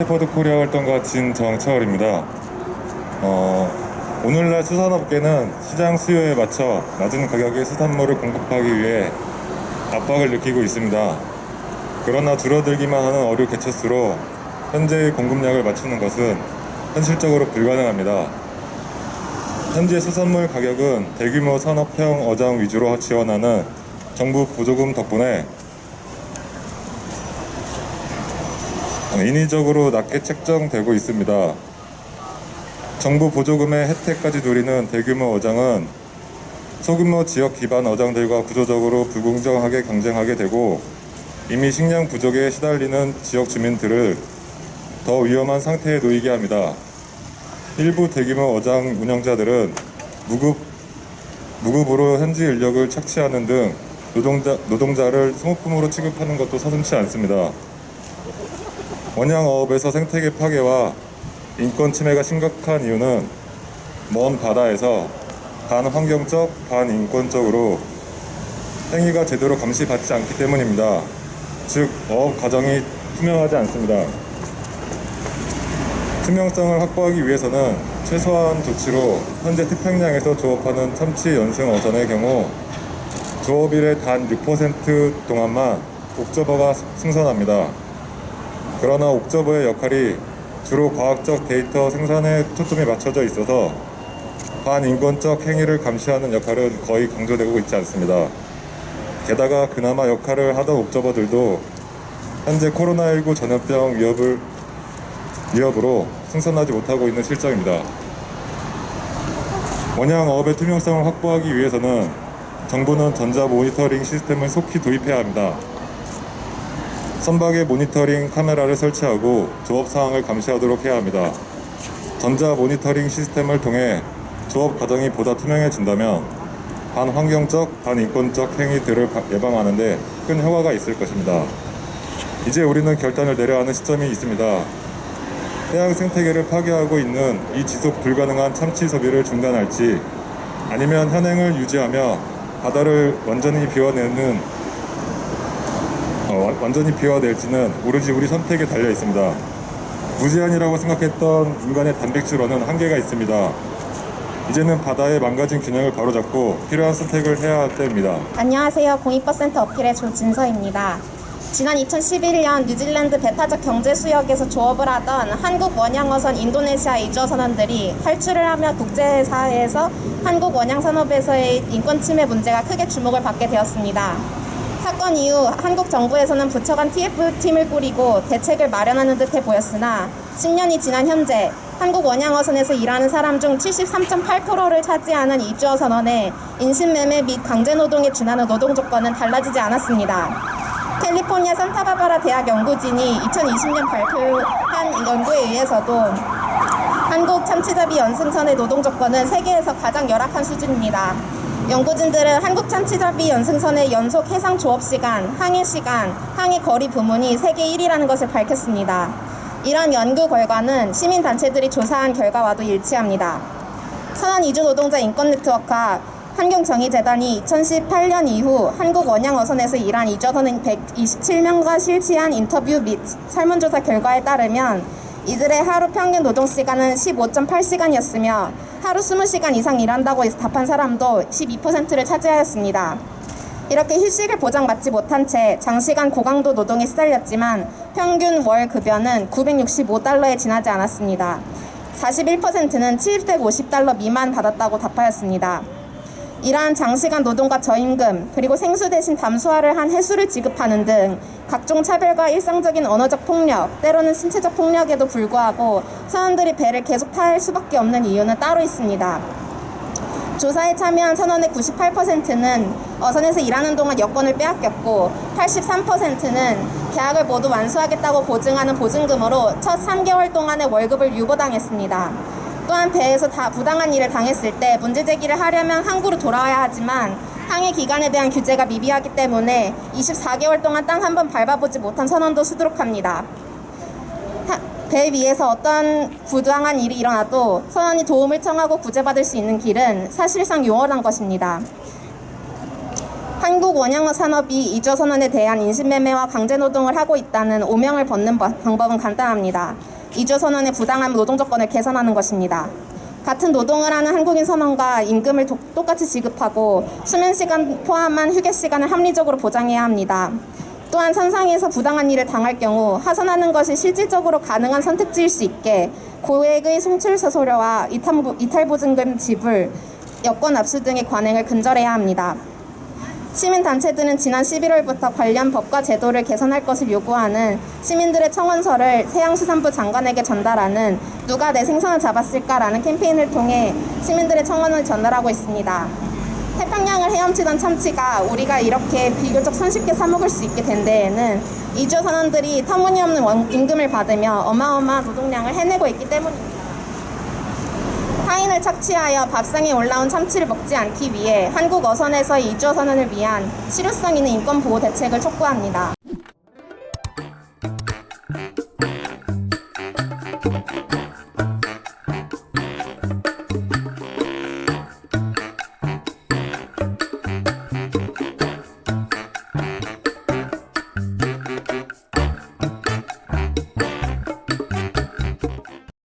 해퍼드 코리아 활동가 진정철입니다. 오늘날 수산업계는 시장 수요에 맞춰 낮은 가격의 수산물을 공급하기 위해 압박을 느끼고 있습니다. 그러나 줄어들기만 하는 어류 개체수로 현재의 공급량을 맞추는 것은 현실적으로 불가능합니다. 현재 수산물 가격은 대규모 산업형 어장 위주로 지원하는 정부 보조금 덕분에 인위적으로 낮게 책정되고 있습니다. 정부 보조금의 혜택까지 누리는 대규모 어장은 소규모 지역 기반 어장들과 구조적으로 불공정하게 경쟁하게 되고 이미 식량 부족에 시달리는 지역 주민들을 더 위험한 상태에 놓이게 합니다. 일부 대규모 어장 운영자들은 무급으로 현지 인력을 착취하는 등 노동자를 소모품으로 취급하는 것도 서슴지 않습니다. 원양어업에서 생태계 파괴와 인권 침해가 심각한 이유는 먼 바다에서 반환경적, 반인권적으로 행위가 제대로 감시받지 않기 때문입니다. 즉, 어업 과정이 투명하지 않습니다. 투명성을 확보하기 위해서는 최소한 조치로 현재 태평양에서 조업하는 참치 연승 어선의 경우 조업일의 단 6% 동안만 옥저버가 승선합니다. 그러나 옥저버의 역할이 주로 과학적 데이터 생산에 초점이 맞춰져 있어서 반인권적 행위를 감시하는 역할은 거의 강조되고 있지 않습니다. 게다가 그나마 역할을 하던 옥저버들도 현재 코로나19 전염병 위협으로 승선하지 못하고 있는 실정입니다. 원양어업의 투명성을 확보하기 위해서는 정부는 전자 모니터링 시스템을 속히 도입해야 합니다. 선박에 모니터링 카메라를 설치하고 조업 상황을 감시하도록 해야 합니다. 전자 모니터링 시스템을 통해 조업 과정이 보다 투명해진다면 반환경적, 반인권적 행위들을 예방하는 데 큰 효과가 있을 것입니다. 이제 우리는 결단을 내려야 하는 시점이 있습니다. 해양 생태계를 파괴하고 있는 이 지속 불가능한 참치 소비를 중단할지 아니면 현행을 유지하며 바다를 완전히 비워낼지는 오로지 우리 선택에 달려 있습니다. 무제한이라고 생각했던 인간의 단백질원은 한계가 있습니다. 이제는 바다의 망가진 균형을 바로잡고 필요한 선택을 해야 할 때입니다. 안녕하세요. 공익버센터 어필의 조진서입니다. 지난 2011년 뉴질랜드 배타적 경제수역에서 조업을 하던 한국 원양어선 인도네시아 이주어 선원들이 탈출을 하며 국제사회에서 한국 원양산업에서의 인권 침해 문제가 크게 주목을 받게 되었습니다. 사건 이후 한국 정부에서는 부처 간 TF팀을 꾸리고 대책을 마련하는 듯해 보였으나 10년이 지난 현재 한국 원양어선에서 일하는 사람 중 73.8%를 차지하는 이주어 선원의 인신매매 및 강제노동에 준하는 노동 조건은 달라지지 않았습니다. 캘리포니아 산타바바라 대학 연구진이 2020년 발표한 연구에 의해서도 한국 참치잡이 연승선의 노동 조건은 세계에서 가장 열악한 수준입니다. 연구진들은 한국 참치잡이 연승선의 연속 해상 조업 시간, 항해 시간, 항해 거리 부문이 세계 1위라는 것을 밝혔습니다. 이런 연구 결과는 시민단체들이 조사한 결과와도 일치합니다. 선원 이주 노동자 인권 네트워크와 환경정의재단이 2018년 이후 한국 원양어선에서 일한 이주어 선원 127명과 실시한 인터뷰 및 설문조사 결과에 따르면 이들의 하루 평균 노동시간은 15.8시간이었으며 하루 20시간 이상 일한다고 답한 사람도 12%를 차지하였습니다. 이렇게 휴식을 보장받지 못한 채 장시간 고강도 노동에 시달렸지만 평균 월 급여는 $965에 지나지 않았습니다. 41%는 $750 미만 받았다고 답하였습니다. 이러한 장시간 노동과 저임금, 그리고 생수 대신 담수화를 한 해수를 지급하는 등 각종 차별과 일상적인 언어적 폭력, 때로는 신체적 폭력에도 불구하고 선원들이 배를 계속 탈 수밖에 없는 이유는 따로 있습니다. 조사에 참여한 선원의 98%는 어선에서 일하는 동안 여권을 빼앗겼고 83%는 계약을 모두 완수하겠다고 보증하는 보증금으로 첫 3개월 동안의 월급을 유보당했습니다. 또한 배에서 부당한 일을 당했을 때 문제 제기를 하려면 항구로 돌아와야 하지만 항해 기간에 대한 규제가 미비하기 때문에 24개월 동안 땅 한 번 밟아보지 못한 선원도 수두룩합니다. 배 위에서 어떤 부당한 일이 일어나도 선원이 도움을 청하고 구제받을 수 있는 길은 사실상 용어란 것입니다. 한국 원양어 산업이 이주어 선언에 대한 인신매매와 강제노동을 하고 있다는 오명을 벗는 방법은 간단합니다. 이주어 선언의 부당한 노동 조건을 개선하는 것입니다. 같은 노동을 하는 한국인 선원과 임금을 똑같이 지급하고 수면 시간 포함한 휴게 시간을 합리적으로 보장해야 합니다. 또한 선상에서 부당한 일을 당할 경우 하선하는 것이 실질적으로 가능한 선택지일 수 있게 고액의 송출서 소료와 이탈보증금 지불, 여권 압수 등의 관행을 근절해야 합니다. 시민단체들은 지난 11월부터 관련 법과 제도를 개선할 것을 요구하는 시민들의 청원서를 해양수산부 장관에게 전달하는 누가 내 생선을 잡았을까라는 캠페인을 통해 시민들의 청원을 전달하고 있습니다. 태평양을 헤엄치던 참치가 우리가 이렇게 비교적 손쉽게 사먹을 수 있게 된 데에는 이주어 선원들이 터무니없는 임금을 받으며 어마어마한 노동량을 해내고 있기 때문입니다. 타인을 착취하여 밥상에 올라온 참치를 먹지 않기 위해 한국 어선에서의 이주어 선언을 위한 실효성 있는 인권보호 대책을 촉구합니다.